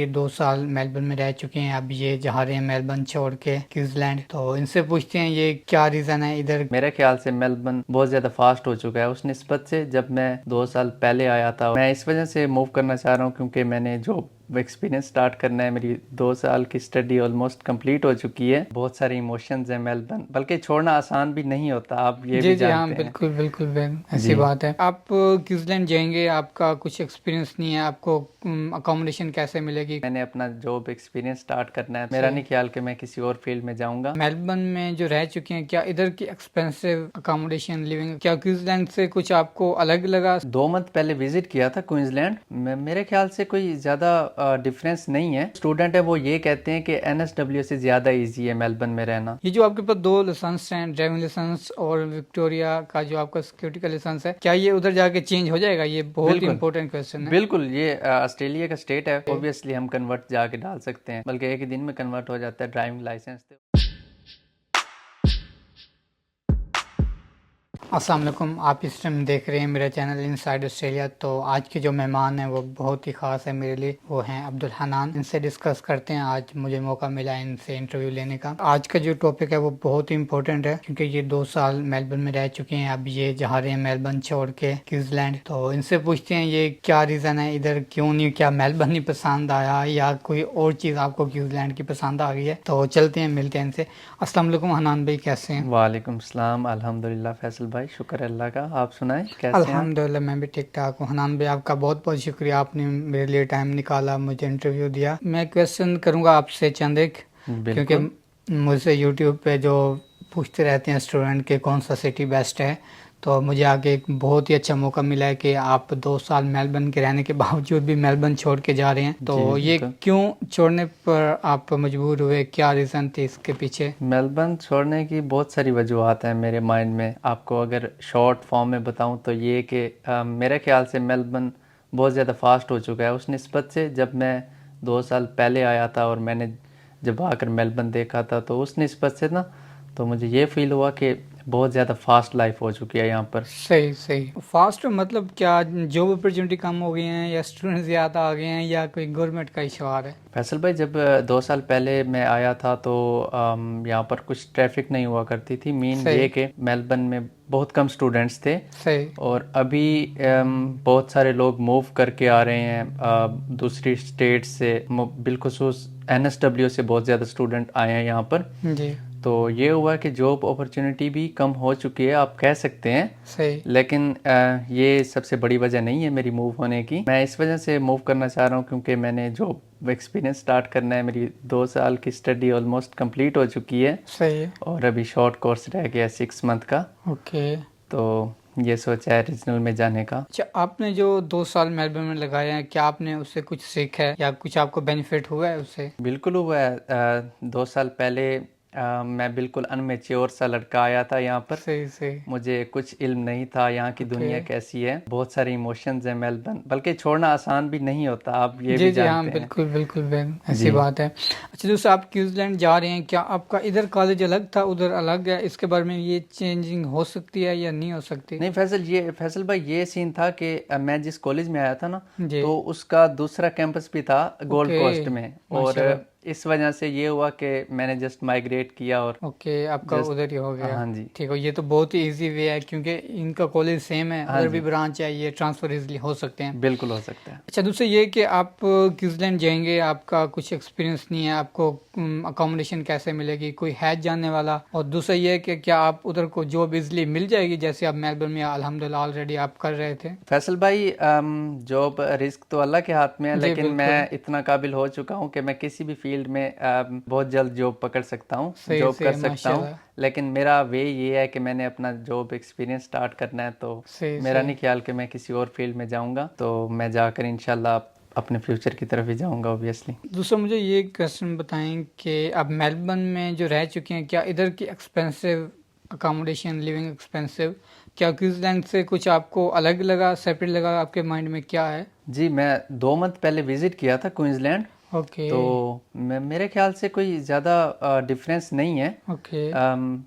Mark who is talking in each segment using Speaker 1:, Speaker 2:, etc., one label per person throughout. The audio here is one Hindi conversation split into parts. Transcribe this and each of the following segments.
Speaker 1: ये 2 साल मेलबर्न में रह चुके हैं, अब ये जा रहे हैं मेलबर्न छोड़ के क्वींसलैंड। तो इनसे पूछते हैं ये क्या रीज़न है इधर।
Speaker 2: मेरे ख्याल से मेलबर्न बहुत ज़्यादा फास्ट हो चुका है उस निस्बत से जब मैं 2 साल पहले आया था। मैं इस वजह से मूव करना चाह रहा हूँ क्योंकि मैंने जॉब एक्सपीरियंस स्टार्ट करना है। मेरी 2 साल की स्टडी ऑलमोस्ट कंप्लीट हो चुकी है। बहुत सारे इमोशंस हैं मेलबर्न, बल्कि छोड़ना आसान भी नहीं होता, आप ये
Speaker 1: जी
Speaker 2: भी
Speaker 1: जी हाँ,
Speaker 2: जानते हैं।
Speaker 1: बिल्कुल बिल्कुल बेन, ऐसी
Speaker 2: जी
Speaker 1: बात है। आप क्वींसलैंड जाएंगे, आपका कुछ एक्सपीरियंस नहीं है, आपको अकोमोडेशन कैसे मिलेगी?
Speaker 2: मैंने अपना जॉब एक्सपीरियंस स्टार्ट करना है। मेरा
Speaker 1: सही।
Speaker 2: नहीं ख्याल कि मैं किसी और फील्ड में जाऊंगा।
Speaker 1: मेलबर्न में जो रह चुके हैं, क्या इधर की एक्सपेंसिव अकोमोडेशन लिविंग क्या क्वींसलैंड से कुछ आपको अलग लगा?
Speaker 2: 2 मंथ पहले विजिट किया था क्वींसलैंड। मेरे ख्याल से कोई ज़्यादा डिफरेंस नहीं है। स्टूडेंट है वो ये कहते हैं कि एनएसडब्ल्यू से ज़्यादा इजी है मेलबर्न में रहना।
Speaker 1: ये जो आपके पास 2 लाइसेंस हैं, ड्राइविंग लाइसेंस और विक्टोरिया का जो आपका सिक्योरिटी का लाइसेंस है, क्या ये उधर जाके चेंज हो जाएगा? ये बहुत
Speaker 2: बिल्कुल
Speaker 1: इंपॉर्टेंट क्वेश्चन है।
Speaker 2: बिल्कुल, ये ऑस्ट्रेलिया का स्टेट है, ऑब्वियसली हम कन्वर्ट जाके डाल सकते हैं, बल्कि एक ही दिन में कन्वर्ट हो जाता है ड्राइविंग लाइसेंस।
Speaker 1: अस्सलाम वालेकुम, आप इस टाइम देख रहे हैं मेरा चैनल इनसाइड ऑस्ट्रेलिया। तो आज के जो मेहमान हैं वो बहुत ही ख़ास है मेरे लिए, वो हैं अब्दुल हनान। इनसे डिस्कस करते हैं, आज मुझे मौका मिला इनसे इंटरव्यू लेने का। आज का जो टॉपिक है वो बहुत ही इंपॉर्टेंट है क्योंकि ये 2 साल मेलबर्न में रह चुके हैं, अब ये जा रहे हैं मेलबर्न छोड़ के क्वींसलैंड। तो इनसे पूछते हैं ये क्या रीज़न है इधर, क्यों नहीं, क्या मेलबर्न ही पसंद आया या कोई और चीज़ आपको क्वींसलैंड की पसंद आ गई है। तो चलते हैं, मिलते हैं इनसे। अस्सलाम वालेकुम हनान भाई, कैसे हैं?
Speaker 2: वालेकुम सलाम, अल्हम्दुलिल्लाह फैसल भाई, शुक्र अल्लाह का। आप सुनाएं, कैसे हैं आप?
Speaker 1: अल्हम्दुलिल्लाह, मैं भी ठीक ठाक हूँ। हनान भाई, आपका बहुत बहुत शुक्रिया, आपने मेरे लिए टाइम निकाला, मुझे इंटरव्यू दिया। मैं क्वेश्चन करूँगा आपसे चंद एक, क्योंकि
Speaker 2: बिल्कुल
Speaker 1: मुझसे यूट्यूब पे जो पूछते रहते हैं स्टूडेंट के कौन सा सिटी बेस्ट है, तो मुझे आगे एक बहुत ही अच्छा मौका मिला है कि आप 2 साल मेलबर्न के रहने के बावजूद भी मेलबर्न छोड़ के जा रहे हैं। तो
Speaker 2: जी
Speaker 1: ये
Speaker 2: बिल्कुल।
Speaker 1: क्यों छोड़ने पर आप मजबूर हुए, क्या रीज़न थी इसके पीछे?
Speaker 2: मेलबर्न छोड़ने की बहुत सारी वजूहत हैं मेरे माइंड में। आपको अगर शॉर्ट फॉर्म में बताऊं तो ये कि मेरे ख्याल से मेलबर्न बहुत ज़्यादा फास्ट हो चुका है उस निस्बत से जब मैं 2 साल पहले आया था। और मैंने जब आकर मेलबर्न देखा था तो उस निस्बत से ना, तो मुझे ये फील हुआ कि बहुत ज़्यादा फास्ट लाइफ हो चुकी है यहाँ पर।
Speaker 1: सही सही। फास्ट मतलब क्या जॉब अपॉर्चुनिटी कम हो गई हैं या स्टूडेंट ज़्यादा आ गए हैं या कोई गवर्नमेंट का इशू आ रहा है?
Speaker 2: फैसल भाई, जब 2 साल पहले मैं आया था तो यहाँ पर कुछ ट्रैफिक नहीं हुआ करती थी। मेन
Speaker 1: सही
Speaker 2: ये कि मेलबर्न में बहुत कम स्टूडेंट्स थे।
Speaker 1: सही।
Speaker 2: और अभी बहुत सारे लोग मूव करके आ रहे हैं दूसरी स्टेट से। बिलखुसूस एनएसडब्ल्यू से बहुत ज़्यादा स्टूडेंट आए हैं यहाँ पर।
Speaker 1: जी।
Speaker 2: तो ये हुआ कि जॉब अपॉर्चुनिटी भी कम हो चुकी है, आप कह सकते हैं।
Speaker 1: सही।
Speaker 2: लेकिन ये सबसे बड़ी वजह नहीं है मेरी मूव होने की। मैं इस वजह से मूव करना चाह रहा हूँ क्योंकि मैंने जॉब एक्सपीरियंस स्टार्ट करना है। मेरी 2 साल की स्टडी ऑलमोस्ट कंप्लीट हो चुकी है
Speaker 1: सही है।
Speaker 2: और अभी शॉर्ट कोर्स रह गया 6 मंथ का।
Speaker 1: ओके।
Speaker 2: तो ये सोचा है रीजनल में जाने का।
Speaker 1: अच्छा, आपने जो 2 साल मेलबर्न में लगाए हैं, क्या आपने उससे कुछ सीखा है या कुछ आपको बेनिफिट हुआ है उससे?
Speaker 2: बिल्कुल हुआ है। 2 साल पहले मैं बिल्कुल अनमेच्योर सा लड़का आया था यहाँ पर।
Speaker 1: सही सही।
Speaker 2: मुझे कुछ इल्म नहीं था यहाँ की
Speaker 1: ओके।
Speaker 2: दुनिया कैसी है। बहुत सारे इमोशंस हैं मेलबर्न, बल्कि छोड़ना आसान भी नहीं होता, आप ये
Speaker 1: जी
Speaker 2: भी
Speaker 1: जी हाँ,
Speaker 2: जानते हैं।
Speaker 1: बिल्कुल बिल्कुल बेन, ऐसी
Speaker 2: जी
Speaker 1: बात है। अच्छा, दूसरा आप क्वींसलैंड जा रहे हैं, क्या आपका इधर कॉलेज अलग था उधर अलग है? इसके बारे में ये चेंजिंग हो सकती है या नहीं हो सकती?
Speaker 2: नहीं फैसल भाई, ये सीन था कि मैं जिस कॉलेज में आया था ना,
Speaker 1: जी।
Speaker 2: तो उसका दूसरा कैंपस भी था गोल्ड
Speaker 1: ओके।
Speaker 2: कोस्ट में। और
Speaker 1: माशाल्लाह।
Speaker 2: इस वजह से ये हुआ कि मैंने जस्ट माइग्रेट किया और
Speaker 1: ओके, आपका
Speaker 2: जस्ट।
Speaker 1: उधर ही हो गया।
Speaker 2: हाँ जी।
Speaker 1: ठीक है, ये तो बहुत ही इजी वे है क्योंकि इनका कॉलेज सेम है,
Speaker 2: हाँ
Speaker 1: उधर भी
Speaker 2: जी,
Speaker 1: ब्रांच है, ये ट्रांसफर इजीली हो सकते हैं।
Speaker 2: बिल्कुल हो सकता है।
Speaker 1: अच्छा, दूसरा ये कि आप क्वींसलैंड जाएंगे, आपका कुछ एक्सपीरियंस नहीं है, आपको अकोमोडेशन कैसे मिलेगी, कोई है जानने वाला? और दूसरा ये कि क्या आप उधर को जॉब इजीली मिल जाएगी जैसे आप मेलबर्न में अल्हम्दुलिल्लाह ऑलरेडी आप कर रहे थे?
Speaker 2: फैसल भाई, जॉब रिस्क तो अल्लाह के हाथ में है,
Speaker 1: जी
Speaker 2: लेकिन मैं
Speaker 1: बिल्कुल।
Speaker 2: इतना काबिल हो चुका हूँ कि मैं किसी भी फील्ड में बहुत जल्द जॉब पकड़ सकता हूँ,
Speaker 1: सही
Speaker 2: जॉब
Speaker 1: सही
Speaker 2: कर सकता हूँ।
Speaker 1: माशाल्लाह।
Speaker 2: लेकिन मेरा वे ये है कि मैंने अपना जॉब एक्सपीरियंस स्टार्ट करना है। तो
Speaker 1: सही
Speaker 2: मेरा
Speaker 1: सही।
Speaker 2: नहीं ख्याल कि मैं किसी और फील्ड में जाऊँगा। तो मैं जाकर इंशाल्लाह अपने फ्यूचर की तरफ ही जाऊँगा ऑब्वियसली।
Speaker 1: दूसरा मुझे ये क्वेश्चन बताएं कि आप मेलबर्न में जो रह चुके हैं, क्या इधर की एक्सपेंसिव अकोमोडेशन लिविंग एक्सपेंसिव, क्या क्वींसलैंड से कुछ आपको अलग लगा, सेपरेट लगा, आपके माइंड में क्या है?
Speaker 2: जी, मैं 2 मंथ पहले विज़िट किया था क्वींसलैंड।
Speaker 1: ओके।
Speaker 2: तो मेरे ख्याल से कोई ज़्यादा डिफरेंस नहीं है।
Speaker 1: ओके।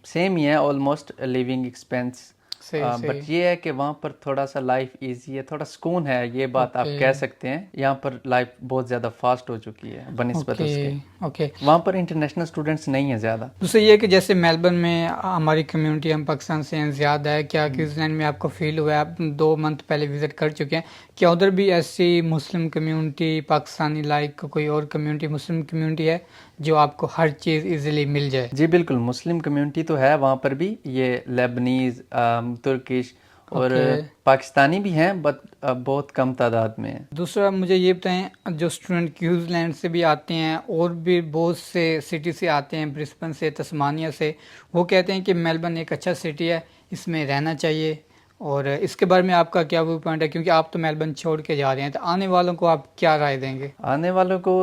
Speaker 2: सेम ही है ऑलमोस्ट लिविंग एक्सपेंस।
Speaker 1: सही
Speaker 2: बट
Speaker 1: सही।
Speaker 2: ये है कि वहाँ पर थोड़ा सा लाइफ इजी है, थोड़ा सुकून है, ये बात आप कह सकते हैं। यहाँ पर लाइफ बहुत ज़्यादा फास्ट हो चुकी है बनिस्बत
Speaker 1: ओके
Speaker 2: उसके।
Speaker 1: ओके।
Speaker 2: वहाँ पर इंटरनेशनल स्टूडेंट्स नहीं है ज़्यादा।
Speaker 1: दूसरा ये है कि जैसे मेलबर्न में हमारी कम्युनिटी हम पाकिस्तान से हैं ज़्यादा है, क्या क्वींसलैंड में आपको फील हुआ है, आप 2 मंथ पहले विजिट कर चुके हैं, क्या उधर भी ऐसी मुस्लिम कम्युनिटी पाकिस्तानी लाइक कोई और कम्युनिटी मुस्लिम कम्युनिटी है जो आपको हर चीज़ इजीली मिल जाए?
Speaker 2: जी बिल्कुल, मुस्लिम कम्युनिटी तो है वहाँ पर भी, ये लेबनीज़, तुर्किश और पाकिस्तानी भी हैं, बट बहुत कम तादाद में है।
Speaker 1: दूसरा मुझे ये बताएं, जो स्टूडेंट क्वींसलैंड से भी आते हैं और भी बहुत से सिटी से आते हैं, ब्रिस्बेन से, तस्मानिया से, वो कहते हैं कि मेलबर्न एक अच्छा सिटी है, इसमें रहना चाहिए, और इसके बारे में आपका क्या व्यू पॉइंट है, क्योंकि आप तो मेलबर्न छोड़ के जा रहे हैं, तो आने वालों को आप क्या राय देंगे?
Speaker 2: आने वालों को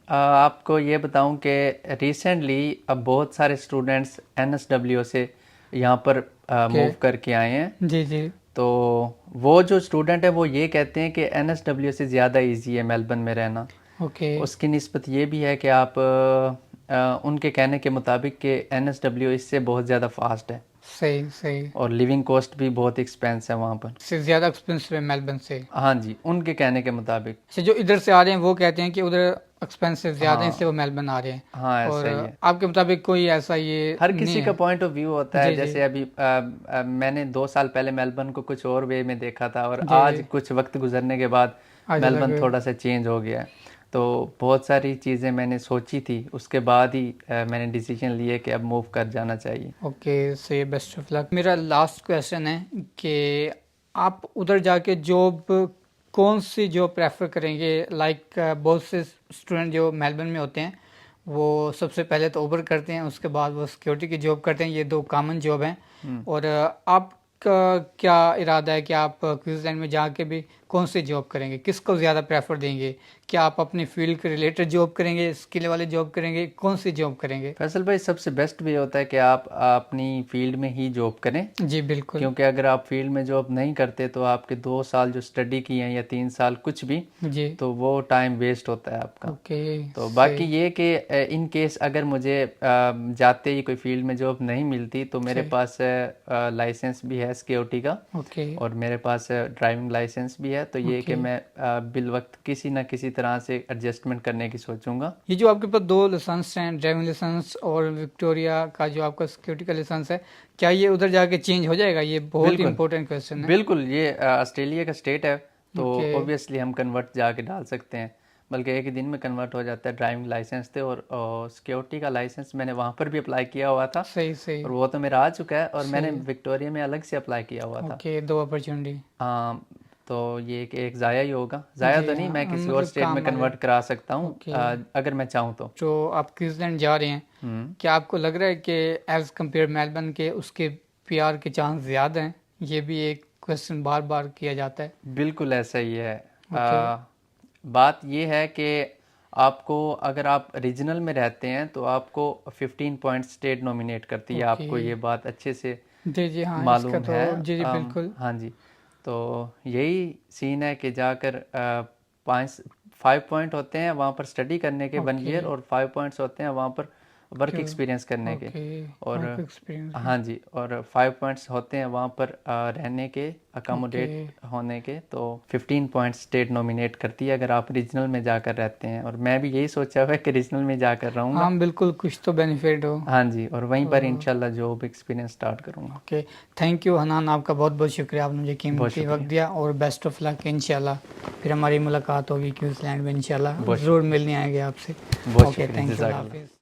Speaker 2: आपको ये बताऊं कि रिसेंटली अब बहुत सारे स्टूडेंट्स NSW से यहाँ पर मूव करके आए हैं।
Speaker 1: जी जी।
Speaker 2: तो वो जो स्टूडेंट है वो ये कहते हैं कि NSW से ज़्यादा इजी है मेलबर्न में रहना।
Speaker 1: ओके।
Speaker 2: उसकी निस्बत ये भी है कि आप उनके कहने के मुताबिक कि NSW इससे बहुत ज़्यादा फास्ट है,
Speaker 1: सही सही।
Speaker 2: और लिविंग कॉस्ट भी बहुत एक्सपेंस है वहाँ पर।
Speaker 1: से ज़्यादा एक्सपेंसिव है मेलबर्न से?
Speaker 2: हाँ जी, उनके कहने के मुताबिक।
Speaker 1: अच्छा, जो इधर से आ रहे हैं वो कहते हैं कि उधर एक्सपेंसिव ज़्यादा है, इसलिए वो मेलबर्न आ रहे हैं।
Speaker 2: हाँ ऐसा
Speaker 1: और
Speaker 2: ही है।
Speaker 1: आपके मुताबिक कोई ऐसा ये
Speaker 2: हर
Speaker 1: नहीं
Speaker 2: किसी
Speaker 1: है?
Speaker 2: का पॉइंट ऑफ व्यू होता है।
Speaker 1: जी, जी।
Speaker 2: जैसे अभी मैंने 2 साल पहले मेलबर्न को कुछ और वे में देखा था, और
Speaker 1: जी,
Speaker 2: आज
Speaker 1: जी।
Speaker 2: कुछ वक्त गुजरने के बाद
Speaker 1: आज
Speaker 2: मेलबर्न
Speaker 1: अलग।
Speaker 2: थोड़ा सा चेंज हो गया है। तो बहुत सारी चीज़ें मैंने सोची थी, उसके बाद ही मैंने डिसीजन लिए कि अब मूव कर जाना चाहिए।
Speaker 1: ओके, सही, बेस्ट ऑफ लक। मेरा लास्ट क्वेश्चन है कि आप उधर जाके जॉब, कौन सी जॉब प्रेफर करेंगे? लाइक बहुत से स्टूडेंट जो मेलबर्न में होते हैं वो सबसे पहले तो उबर करते हैं, उसके बाद वो सिक्योरिटी की जॉब करते हैं, ये 2 कॉमन जॉब हैं। और आपका क्या इरादा है कि आप क्वींसलैंड में जाके भी कौन सी जॉब करेंगे, किसको ज़्यादा प्रेफर देंगे? क्या आप अपनी फील्ड के रिलेटेड जॉब करेंगे, स्किल वाले जॉब करेंगे, कौन सी जॉब करेंगे?
Speaker 2: फैसल भाई, सबसे बेस्ट वे होता है कि आप अपनी फील्ड में ही जॉब करें।
Speaker 1: जी बिल्कुल।
Speaker 2: क्योंकि अगर आप फील्ड में जॉब नहीं करते तो आपके 2 साल जो स्टडी की हैं या 3 साल कुछ भी,
Speaker 1: जी।
Speaker 2: तो वो टाइम वेस्ट होता है आपका।
Speaker 1: ओके।
Speaker 2: तो बाकी ये कि इन केस अगर मुझे जाते ही कोई फील्ड में जॉब नहीं मिलती तो मेरे पास लाइसेंस भी है सिक्योरिटी का,
Speaker 1: ओके।
Speaker 2: और मेरे पास ड्राइविंग लाइसेंस भी है। तो ये कि मैं बिल वक्त किसी ना किसी तरह से एडजस्टमेंट करने की सोचूंगा।
Speaker 1: ये जो आपके पास 2 लाइसेंस हैं, ड्राइविंग लाइसेंस और विक्टोरिया का जो आपका सिक्योरिटी का लाइसेंस है, क्या ये उधर जाके चेंज हो जाएगा? ये बहुत
Speaker 2: बिल्कुल।
Speaker 1: इंपॉर्टेंट क्वेश्चन है।
Speaker 2: बिल्कुल, ये ऑस्ट्रेलिया का स्टेट है, तो
Speaker 1: ओके।
Speaker 2: ऑब्वियसली हम कन्वर्ट जाके डाल सकते हैं, बल्कि एक ही दिन में कन्वर्ट हो जाता है। ड्राइविंग लाइसेंस थे और सिक्योरिटी का लाइसेंस मैंने वहाँ पर भी अप्लाई किया हुआ था,
Speaker 1: सही सही।
Speaker 2: और वो तो मेरा आ चुका है, और मैंने विक्टोरिया में अलग से अप्लाई किया हुआ था।
Speaker 1: Okay, 2 opportunity.
Speaker 2: हाँ, तो ये एक ज़ाया ही होगा, ज़ाया तो नहीं, मैं किसी और स्टेट में कन्वर्ट करा सकता हूँ अगर मैं चाहूँ तो।
Speaker 1: जो आप क्वींसलैंड जा रहे हैं, क्या आपको लग रहा है कि एज कम्पेयर मेलबर्न के उसके PR के चांस ज़्यादा हैं? ये भी एक क्वेश्चन बार बार किया जाता है।
Speaker 2: बिल्कुल ऐसा ही है। बात ये है कि आपको, अगर आप रीजनल में रहते हैं तो आपको 15 पॉइंट स्टेट नॉमिनेट करती है। आपको ये बात अच्छे से
Speaker 1: जी जी। हाँ,
Speaker 2: मालूम
Speaker 1: इसका तो
Speaker 2: है।
Speaker 1: जी जी बिल्कुल।
Speaker 2: हाँ जी, तो यही सीन है कि जाकर 5 पॉइंट होते हैं वहाँ पर स्टडी करने के 1 ईयर, और 5 पॉइंट्स होते हैं वहाँ पर वर्क एक्सपीरियंस करने के। और हाँ जी, और 5 पॉइंट्स होते हैं वहाँ पर रहने के, अकोमोडेट होने के। तो 15 पॉइंट्स स्टेट नॉमिनेट करती है अगर आप रीजनल में जाकर रहते हैं, और मैं भी यही सोचा हुआ है कि रीजनल में जाकर रहूँगा।
Speaker 1: हाँ बिल्कुल, कुछ तो बेनिफिट हो।
Speaker 2: हाँ जी, और वहीं पर इंशाल्लाह जॉब एक्सपीरियंस स्टार्ट करूँगा।
Speaker 1: ओके, थैंक यू हनान, आपका बहुत बहुत शुक्रिया, आपने मुझे कीमती वक्त दिया, और बेस्ट ऑफ लक। इंशाल्लाह फिर हमारी मुलाकात होगी क्वींसलैंड में, इंशाल्लाह ज़रूर मिलने आएंगे आपसे। ओके, थैंक यू, हाफिज़।